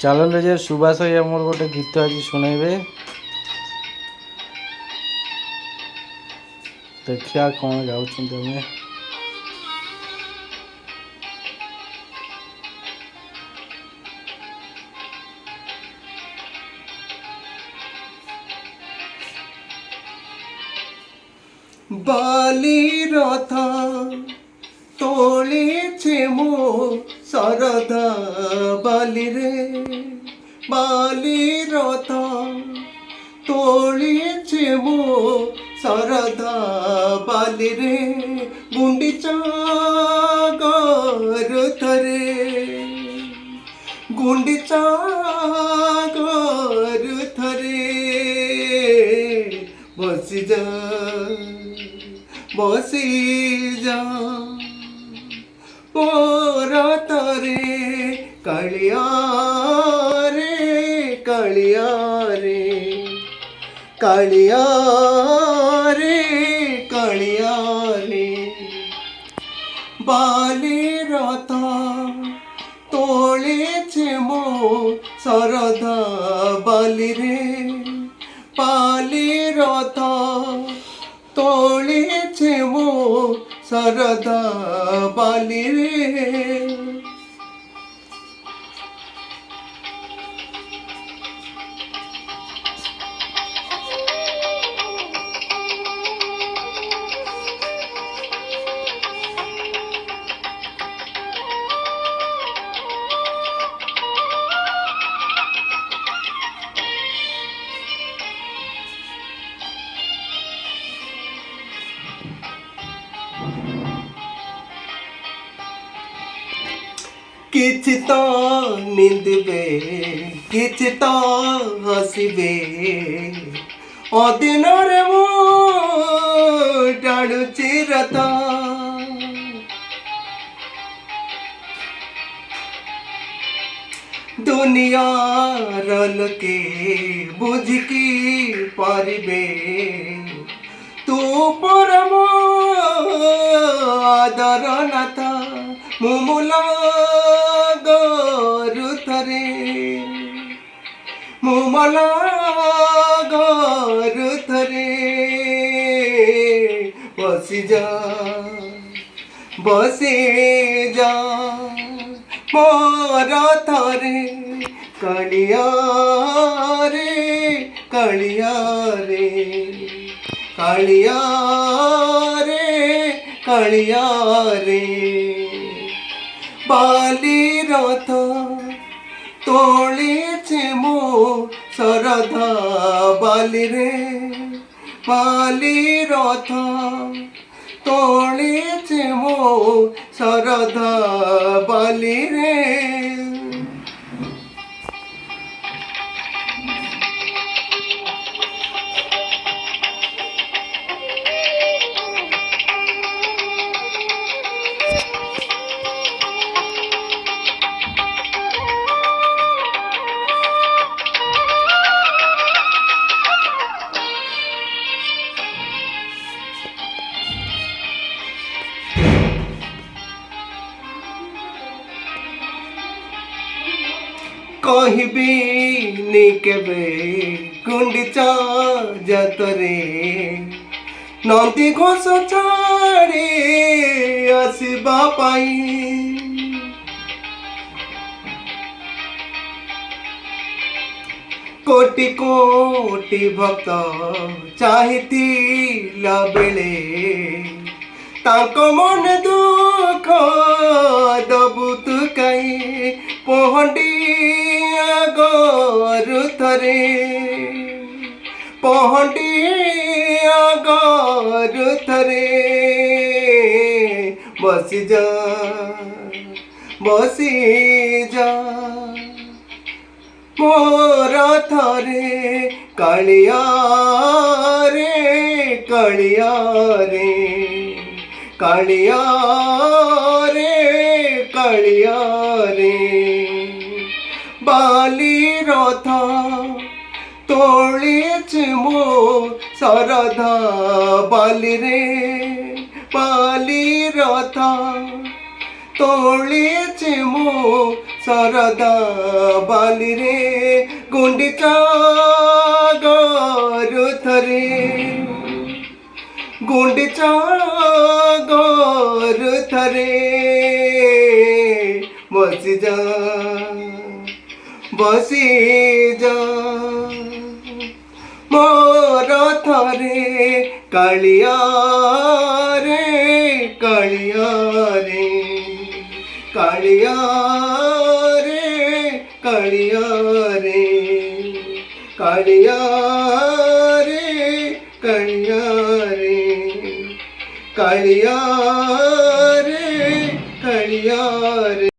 ଚାଲନ୍ତୁ ଯେ ସୁବାସ ଭାଇ ଆମର ଗୋଟେ ଗୀତ ଆଜି ଶୁଣେଇବେ। ଦେଖିବା କ'ଣ ଗାଉଛନ୍ତି ଆମେ। बाली रथ तोलिछे मो सरदा बाली रे बाली रथ तोलिछे मो सरदा बाली रे गुंडीचा गरुथरे गुंडीचा गरुथरे बसी जा रथरे कालिया रे कालिया रे कालिया रे कालिया रे बाली रथ तोलिछे मो सरदा बाली रे बाली रथ तोलिछे मो सरदा बाली रे। किछि तो निंदबे किछि तो हसबे अदिन रे मो टाणुची रथ दुनिया लोके बुझिकी पारिबे तू परम आदर नाथ मुमुला गरुथरे मुमला गरुथरे बसी जा मोर थरे कालिया रे कालिया रे कालिया रे कालिया रे बाली रथ तोलिछे मो सरदा बाली रे बाली रथ तोलिछे मो सरदा बाली रे। कहबी निकेबे गुंडीचा जतरे नंदी घोष छाड़ी आसबा पाई कोटि कोटि भक्त चाहिथिला बेले ताको मन दुख दबु तु कई पहंडिया गरुथरे पहंडिया गरुथरे बसी जा मोर थरे कालिया रे कालिया रे कालिया रे कालिया रे बाली रथ तोलिछे मो सरदा बाली रे बाली रथ तोलिछे मो शारदा बाली रे गुंडिचा गरुथरे गुंडिचा गरुथरे बसी जा मोर थरे कालिया रे कालिया रे कालिया रे कालिया रे कालिया रे कालिया रे कालिया रे कालिया रे